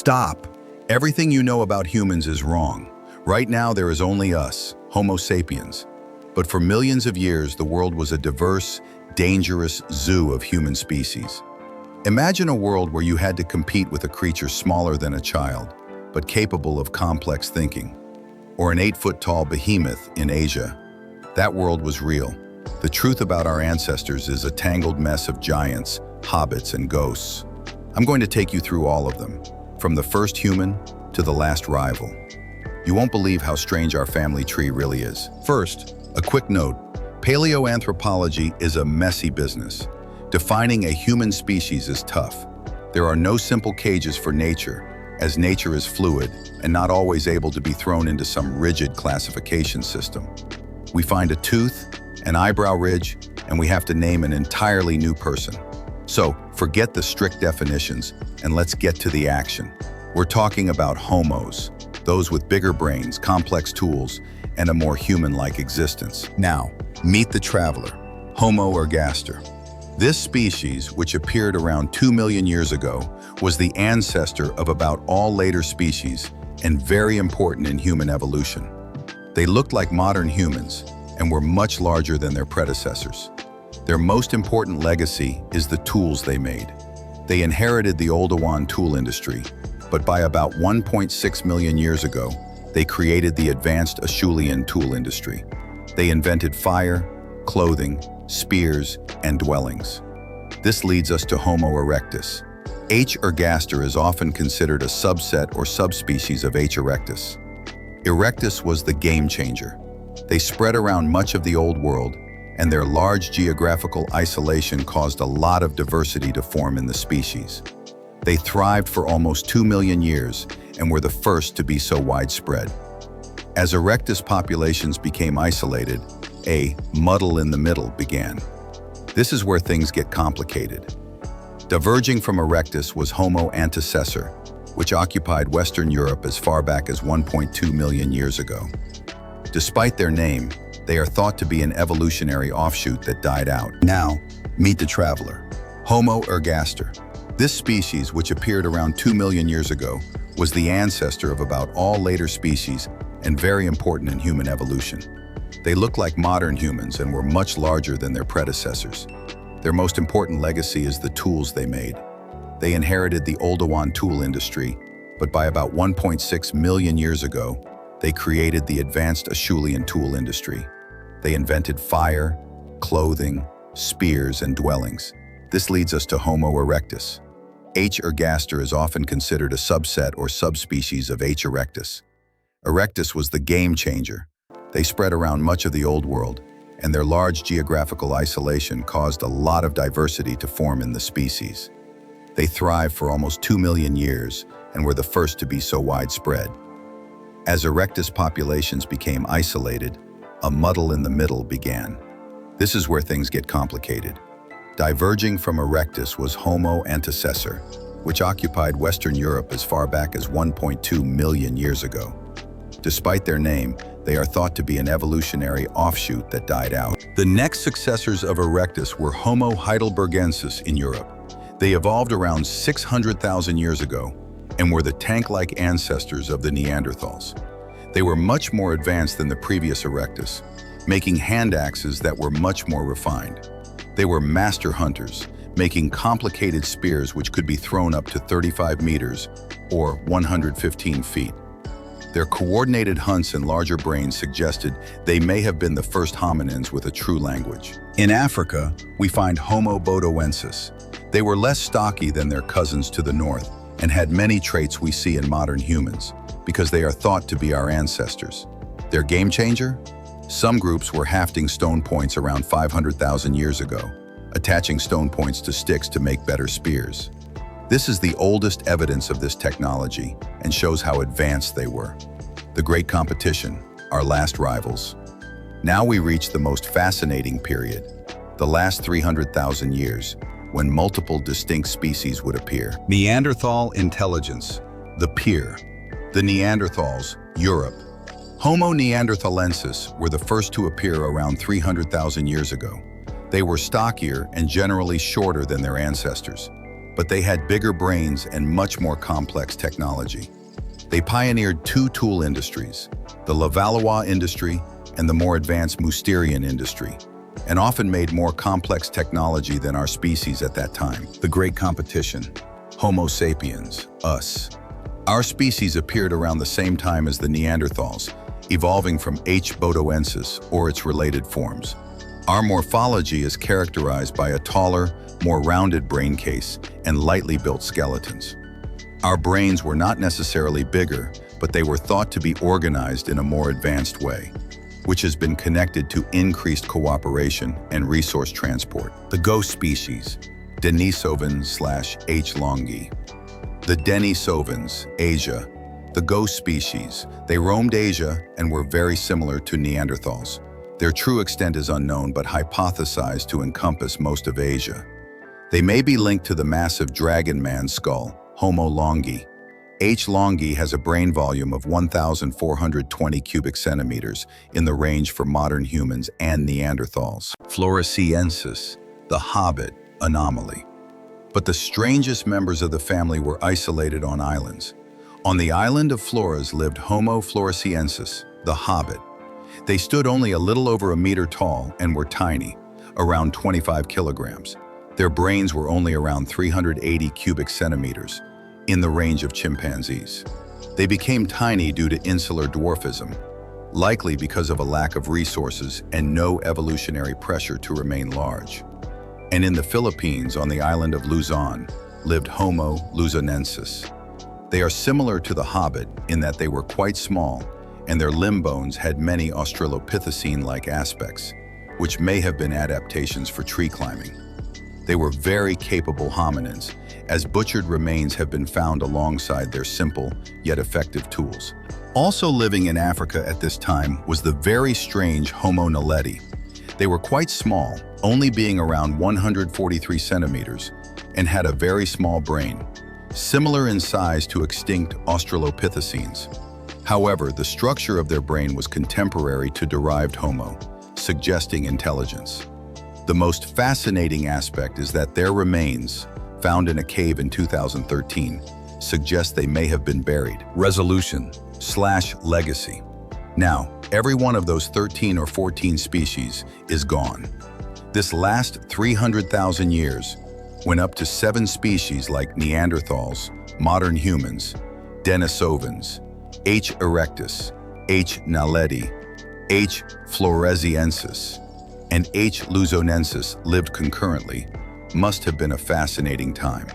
Stop! Everything you know about humans is wrong. Right now there is only us, Homo sapiens. But for millions of years, the world was a diverse, dangerous zoo of human species. Imagine a world where you had to compete with a creature smaller than a child, but capable of complex thinking. Or an 8-foot-tall behemoth in Asia. That world was real. The truth about our ancestors is a tangled mess of giants, hobbits, and ghosts. I'm going to take you through all of them, from the first human to the last rival. You won't believe how strange our family tree really is. First, a quick note. Paleoanthropology is a messy business. Defining a human species is tough. There are no simple cages for nature, as nature is fluid and not always able to be thrown into some rigid classification system. We find a tooth, an eyebrow ridge, and we have to name an entirely new person. So, forget the strict definitions and let's get to the action. We're talking about homos, those with bigger brains, complex tools, and a more human-like existence. Now, meet the traveler, Homo ergaster. This species, which appeared around 2 million years ago, was the ancestor of about all later species and very important in human evolution. They looked like modern humans and were much larger than their predecessors. Their most important legacy is the tools they made. They inherited the Oldowan tool industry, but by about 1.6 million years ago, they created the advanced Acheulean tool industry. They invented fire, clothing, spears, and dwellings. This leads us to Homo erectus. H. ergaster is often considered a subset or subspecies of H. erectus. Erectus was the game changer. They spread around much of the Old World, and their large geographical isolation caused a lot of diversity to form in the species. They thrived for almost 2 million years and were the first to be so widespread. As erectus populations became isolated, a muddle in the middle began. This is where things get complicated. Diverging from erectus was Homo antecessor, which occupied Western Europe as far back as 1.2 million years ago. Despite their name, they are thought to be an evolutionary offshoot that died out. Now, meet the traveler, Homo ergaster. This species, which appeared around 2 million years ago, was the ancestor of about all later species and very important in human evolution. They looked like modern humans and were much larger than their predecessors. Their most important legacy is the tools they made. They inherited the Oldowan tool industry, but by about 1.6 million years ago, they created the advanced Acheulean tool industry. They invented fire, clothing, spears, and dwellings. This leads us to Homo erectus. H. ergaster is often considered a subset or subspecies of H. erectus. Erectus was the game changer. They spread around much of the Old World, and their large geographical isolation caused a lot of diversity to form in the species. They thrived for almost 2 million years and were the first to be so widespread. As erectus populations became isolated, a muddle in the middle began. This is where things get complicated. Diverging from erectus was Homo antecessor, which occupied Western Europe as far back as 1.2 million years ago. Despite their name, they are thought to be an evolutionary offshoot that died out. The next successors of erectus were Homo heidelbergensis in Europe. They evolved around 600,000 years ago and were the tank-like ancestors of the Neanderthals. They were much more advanced than the previous erectus, making hand axes that were much more refined. They were master hunters, making complicated spears which could be thrown up to 35 meters or 115 feet. Their coordinated hunts and larger brains suggested they may have been the first hominins with a true language. In Africa, we find Homo bodoensis. They were less stocky than their cousins to the north and had many traits we see in modern humans because they are thought to be our ancestors. Their game changer? Some groups were hafting stone points around 500,000 years ago, attaching stone points to sticks to make better spears. This is the oldest evidence of this technology and shows how advanced they were. The Great Competition, our last rivals. Now we reach the most fascinating period, the last 300,000 years, when multiple distinct species would appear. Neanderthal intelligence, the peer. The Neanderthals, Europe. Homo neanderthalensis were the first to appear around 300,000 years ago. They were stockier and generally shorter than their ancestors, but they had bigger brains and much more complex technology. They pioneered two tool industries, the Levallois industry and the more advanced Mousterian industry, and often made more complex technology than our species at that time. The Great Competition, Homo sapiens, us. Our species appeared around the same time as the Neanderthals, evolving from H. bodoensis or its related forms. Our morphology is characterized by a taller, more rounded brain case and lightly built skeletons. Our brains were not necessarily bigger, but they were thought to be organized in a more advanced way, which has been connected to increased cooperation and resource transport. The ghost species, Denisovans/H. longi. The Denisovans, Asia. The ghost species, they roamed Asia and were very similar to Neanderthals. Their true extent is unknown, but hypothesized to encompass most of Asia. They may be linked to the massive dragon man skull, Homo longi. H. longi has a brain volume of 1,420 cubic centimeters, in the range for modern humans and Neanderthals. Floresiensis, the hobbit anomaly. But the strangest members of the family were isolated on islands. On the island of Flores lived Homo floresiensis, the hobbit. They stood only a little over a meter tall and were tiny, around 25 kilograms. Their brains were only around 380 cubic centimeters, in the range of chimpanzees. They became tiny due to insular dwarfism, likely because of a lack of resources and no evolutionary pressure to remain large. And in the Philippines, on the island of Luzon, lived Homo luzonensis. They are similar to the hobbit in that they were quite small, and their limb bones had many Australopithecine-like aspects, which may have been adaptations for tree climbing. They were very capable hominins, as butchered remains have been found alongside their simple yet effective tools. Also living in Africa at this time was the very strange Homo naledi. They were quite small, only being around 143 centimeters, and had a very small brain, similar in size to extinct Australopithecines. However, the structure of their brain was contemporary to derived Homo, suggesting intelligence. The most fascinating aspect is that their remains, found in a cave in 2013, suggest they may have been buried. Resolution/legacy. Now, every one of those 13 or 14 species is gone. This last 300,000 years went up to 7 species like Neanderthals, modern humans, Denisovans, H. erectus, H. naledi, H. floresiensis, and H. luzonensis lived concurrently. Must have been a fascinating time.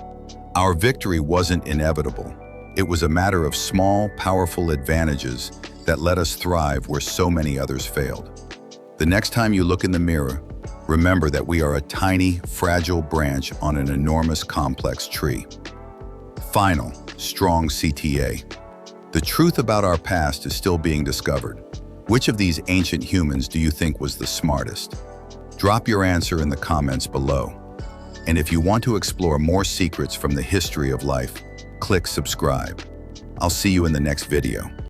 Our victory wasn't inevitable. It was a matter of small, powerful advantages that let us thrive where so many others failed. The next time you look in the mirror, remember that we are a tiny, fragile branch on an enormous, complex tree. Final, strong CTA. The truth about our past is still being discovered. Which of these ancient humans do you think was the smartest? Drop your answer in the comments below. And if you want to explore more secrets from the history of life, click subscribe. I'll see you in the next video.